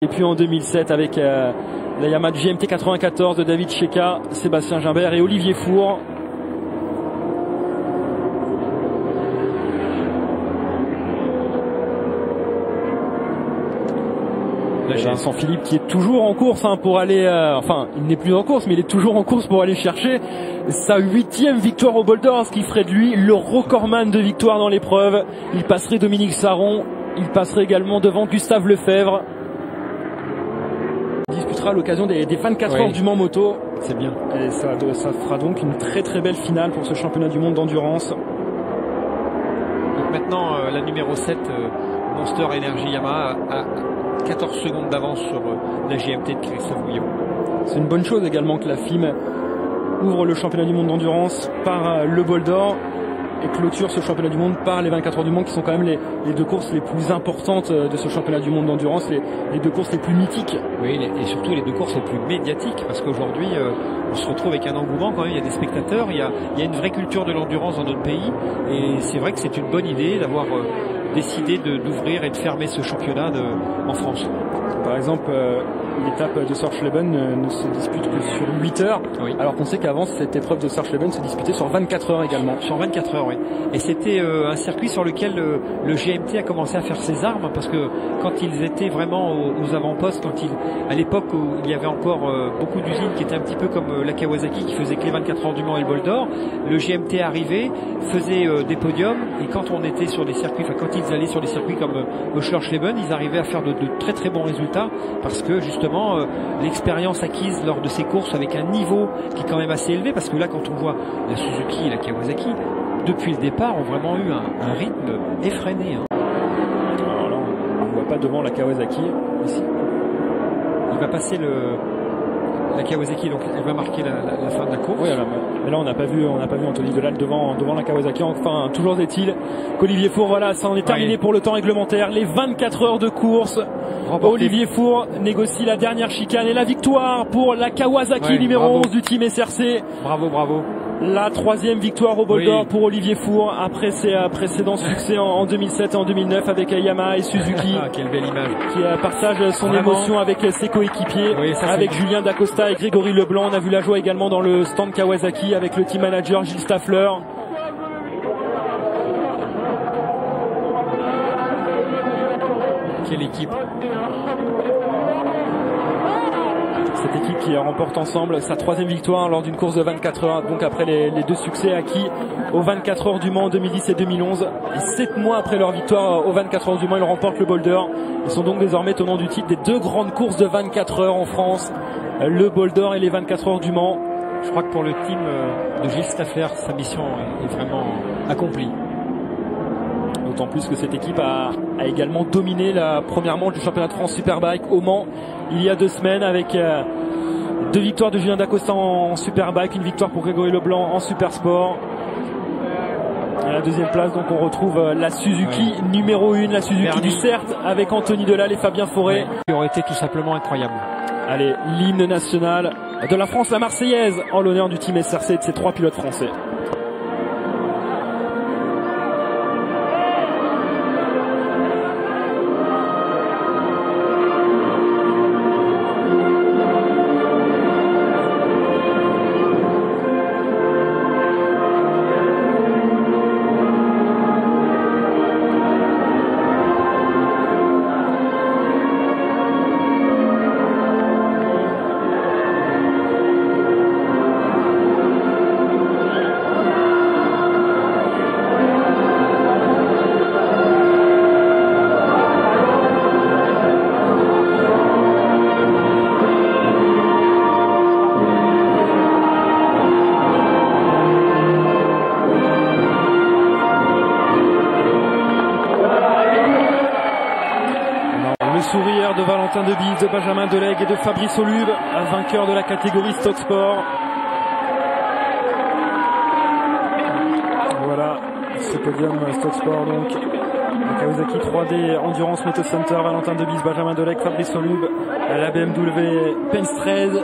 Et puis en 2007 avec la Yamaha GMT 94 de David Cheka, Sébastien Gimbert et Olivier Four. Vincent Philippe qui est toujours en course pour aller, enfin il n'est plus en course mais il est toujours en course pour aller chercher sa 8e victoire au Bol d'Or, ce qui ferait de lui le recordman de victoire dans l'épreuve. Il passerait Dominique Sarron, il passerait également devant Gustave Lefebvre. Il disputera à l'occasion des 24 heures du Mans Moto. C'est bien. Et ça fera donc une très belle finale pour ce championnat du monde d'endurance. Donc maintenant la numéro 7 Monster Energy Yamaha a 14 secondes d'avance sur la GMT de Christophe Bouillon. C'est une bonne chose également que la FIM ouvre le championnat du monde d'endurance par le Bol d'Or et clôture ce championnat du monde par les 24 heures du Mans, qui sont quand même les deux courses les plus importantes de ce championnat du monde d'endurance, les deux courses les plus mythiques. Oui, et surtout les deux courses les plus médiatiques, parce qu'aujourd'hui on se retrouve avec un engouement quand même, il y a des spectateurs, il y a une vraie culture de l'endurance dans notre pays, et c'est vrai que c'est une bonne idée d'avoir décidé d'ouvrir et de fermer ce championnat en France. Par exemple, l'étape de Sorchleben ne se dispute que sur 8 heures, alors qu'on sait qu'avant cette épreuve de Sorchleben se disputait sur 24 heures également. Sur 24 heures, oui. Et c'était un circuit sur lequel le GMT a commencé à faire ses armes, parce que quand ils étaient vraiment aux avant-postes, à l'époque où il y avait encore beaucoup d'usines qui étaient un petit peu comme la Kawasaki qui faisait que les 24 heures du Mans et le Bol d'Or, le GMT arrivait, faisait des podiums, et quand on était sur des circuits, enfin quand ils allaient sur des circuits comme Schleiben, ils arrivaient à faire de très bons résultats, parce que justement l'expérience acquise lors de ces courses avec un niveau qui est quand même assez élevé, parce que là quand on voit la Suzuki et la Kawasaki depuis le départ ont vraiment eu un rythme effréné. Alors là on ne voit pas devant la Kawasaki ici. Il va passer la Kawasaki, donc elle va marquer la fin de la course. Oui, mais là on n'a pas vu Anthony Delal devant la Kawasaki. Enfin, toujours est-il qu'Olivier Four, voilà, ça en est terminé pour le temps réglementaire. Les 24 heures de course. Remporté. Olivier Four négocie la dernière chicane et la victoire pour la Kawasaki numéro 11 du team SRC. Bravo. La 3e victoire au Bol d'Or pour Olivier Four après ses précédents succès en 2007 et en 2009 avec Yamaha et Suzuki. Quelle belle image. Qui partage son émotion avec ses coéquipiers, avec Julien Dacosta et Grégory Leblanc. On a vu la joie également dans le stand Kawasaki avec le team manager Gilles Staffler. Quelle équipe. Cette équipe qui remporte ensemble sa 3e victoire lors d'une course de 24 heures, donc après les deux succès acquis aux 24 heures du Mans en 2010 et 2011. Et 7 mois après leur victoire aux 24 heures du Mans, ils remportent le Bol d'Or. Ils sont donc désormais tenants du titre des 2 grandes courses de 24 heures en France, le Bol d'Or et les 24 heures du Mans. Je crois que pour le team de Gilles Staffler, sa mission est vraiment accomplie. D'autant plus que cette équipe a également dominé la première manche du championnat de France Superbike au Mans il y a 2 semaines, avec 2 victoires de Julien Dacosta en Superbike, une victoire pour Grégory Leblanc en Supersport. À la 2e place, donc on retrouve la Suzuki numéro 1, la Suzuki du CERT, avec Anthony Delal et Fabien Fauré. Qui aurait été tout simplement incroyable. Allez, l'hymne national de la France, la Marseillaise, en l'honneur du team SRC et de ses 3 pilotes français. Le sourire de Valentin Debise, de Benjamin Delegue et de Fabrice Olube, vainqueur de la catégorie Stock Sport. Voilà ce podium Stock Sport, donc la Kawasaki 3D Endurance Moto Center, Valentin Debise, Benjamin Delegue, Fabrice Olube, la BMW Pence 13,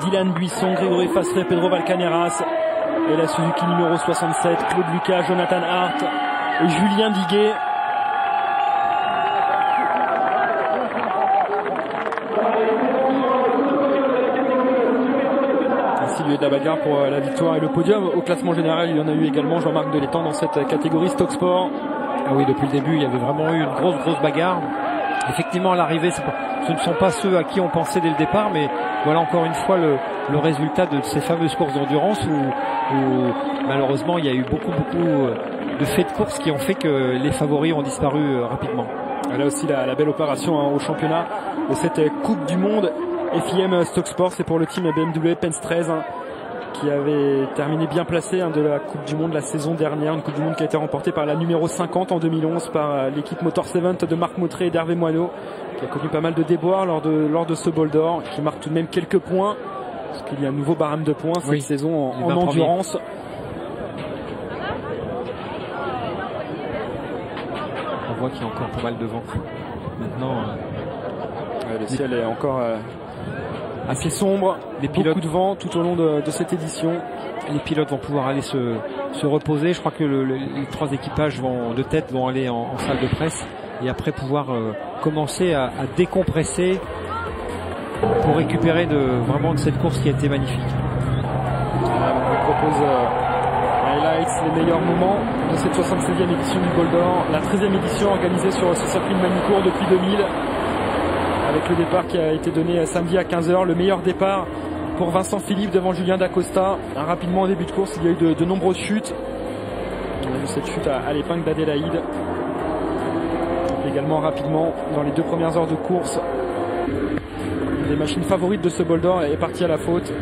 Dylan Buisson, Grégory Fasseret, Pedro Valcaneras, et la Suzuki numéro 67, Claude Lucas, Jonathan Hart et Julien Diguet. y a eu de la bagarre pour la victoire et le podium. Au classement général, il y en a eu également, Jean-Marc Delétang, dans cette catégorie Stock Sport. Ah oui, depuis le début, il y avait vraiment eu une grosse bagarre. Effectivement, à l'arrivée, ce ne sont pas ceux à qui on pensait dès le départ, mais voilà encore une fois le résultat de ces fameuses courses d'endurance où malheureusement il y a eu beaucoup de faits de course qui ont fait que les favoris ont disparu rapidement. Et là aussi la belle opération au championnat de cette Coupe du Monde FIM Stock Sport, c'est pour le team BMW Penske 13 qui avait terminé bien placé de la Coupe du Monde la saison dernière, une Coupe du Monde qui a été remportée par la numéro 50 en 2011 par l'équipe Motor 7 de Marc Mautré et d'Hervé Moineau, qui a connu pas mal de déboires lors de ce bol d'or, qui marque tout de même quelques points, parce qu'il y a un nouveau barème de points cette saison en endurance. On voit qu'il y a encore pas mal de vent. Maintenant, le ciel est encore assez sombre, beaucoup de vent tout au long de cette édition. Les pilotes vont pouvoir aller se reposer. Je crois que les 3 équipages de tête vont aller en salle de presse et après pouvoir commencer à décompresser pour récupérer vraiment de cette course qui a été magnifique. On vous propose highlights, les meilleurs moments de cette 76e édition du Bol d'Or, la 13e édition organisée sur ce circuit de Magny-Cours depuis 2000, avec le départ qui a été donné samedi à 15 h. Le meilleur départ pour Vincent Philippe devant Julien Dacosta. Rapidement au début de course, il y a eu de nombreuses chutes. On a vu cette chute à l'épingle d'Adélaïde. Également rapidement dans les 2 premières heures de course, une des machines favorites de ce Bol d'Or est partie à la faute.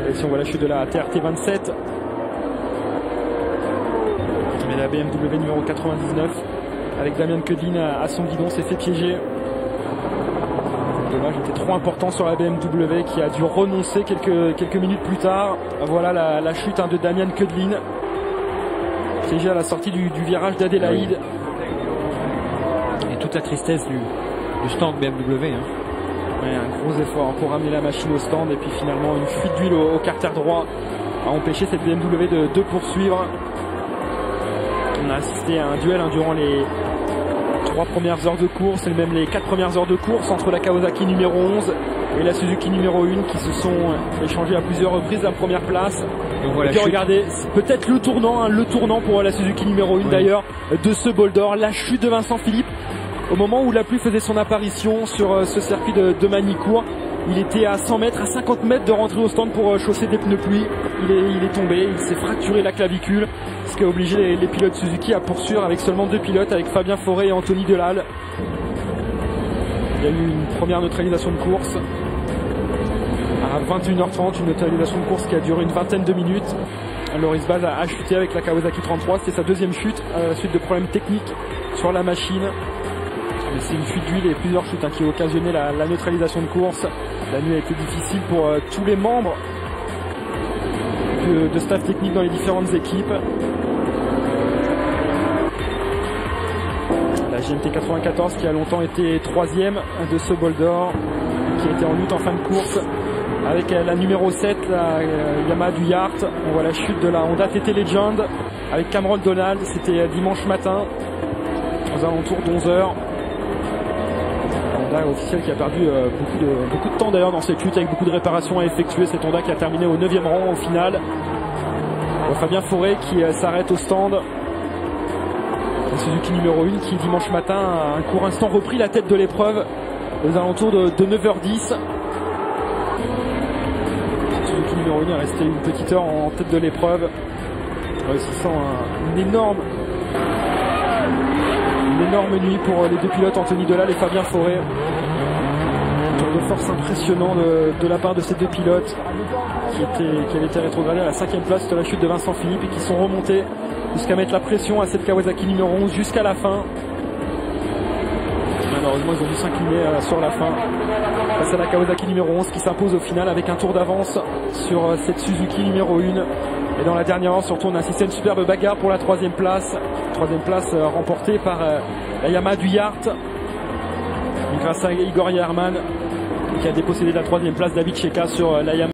Et si on voit la chute de la TRT 27, mais la BMW numéro 99 avec Damien Kedlin à son guidon s'est fait piéger. Le dommage était trop important sur la BMW qui a dû renoncer quelques minutes plus tard. Voilà la chute de Damien Kedlin, piégé à la sortie du virage d'Adélaïde. Et toute la tristesse du stand BMW. Ouais, un gros effort pour ramener la machine au stand, et puis finalement une fuite d'huile au carter droit a empêché cette BMW de poursuivre. On a assisté à un duel durant les 3 premières heures de course et même les 4 premières heures de course entre la Kawasaki numéro 11 et la Suzuki numéro 1 qui se sont échangés à plusieurs reprises la première place. Donc voilà, et puis regardez, peut-être le tournant pour la Suzuki numéro 1 d'ailleurs de ce Bol d'Or, la chute de Vincent Philippe au moment où la pluie faisait son apparition sur ce circuit de Magny-Cours. Il était à 100 mètres, à 50 mètres de rentrer au stand pour chausser des pneus pluie. Il est tombé, il s'est fracturé la clavicule, ce qui a obligé les pilotes Suzuki à poursuivre avec seulement 2 pilotes, avec Fabien Fauré et Anthony Delal. Il y a eu une première neutralisation de course à 21h30, une neutralisation de course qui a duré une vingtaine de minutes. Loris Baz a chuté avec la Kawasaki 33, c'était sa 2e chute à la suite de problèmes techniques sur la machine. C'est une fuite d'huile et plusieurs chutes qui ont occasionné la neutralisation de course. La nuit a été difficile pour tous les membres de staff technique dans les différentes équipes. La GMT 94 qui a longtemps été 3e de ce Bol d'Or, qui était en lutte en fin de course avec la numéro 7, la Yamaha du Yart. On voit la chute de la Honda TT Legend avec Cameron Donald. C'était dimanche matin aux alentours d'11 h. Honda officiel qui a perdu beaucoup de temps d'ailleurs dans cette chute, avec beaucoup de réparations à effectuer. Cette Honda qui a terminé au 9e rang au final. Fabien Fauré qui s'arrête au stand. La Suzuki numéro 1 qui dimanche matin a un court instant repris la tête de l'épreuve aux alentours de 9h10. La Suzuki numéro 1 est resté une petite heure en tête de l'épreuve, réussissant une énorme nuit pour les 2 pilotes Anthony Delal et Fabien Fauré. Un tour de force impressionnant de la part de ces 2 pilotes qui avaient été rétrogradés à la 5e place de la chute de Vincent Philippe et qui sont remontés jusqu'à mettre la pression à cette Kawasaki numéro 11 jusqu'à la fin. Malheureusement ils ont dû s'incliner sur la fin face à la Kawasaki numéro 11 qui s'impose au final avec un tour d'avance sur cette Suzuki numéro 1. Et dans la dernière heure, surtout, on a assisté à une superbe bagarre pour la 3e place. 3e place remportée par la Yamaha du Yart. Grâce à Igor Yerman qui a dépossédé la 3e place, David Cheka sur la Yamaha.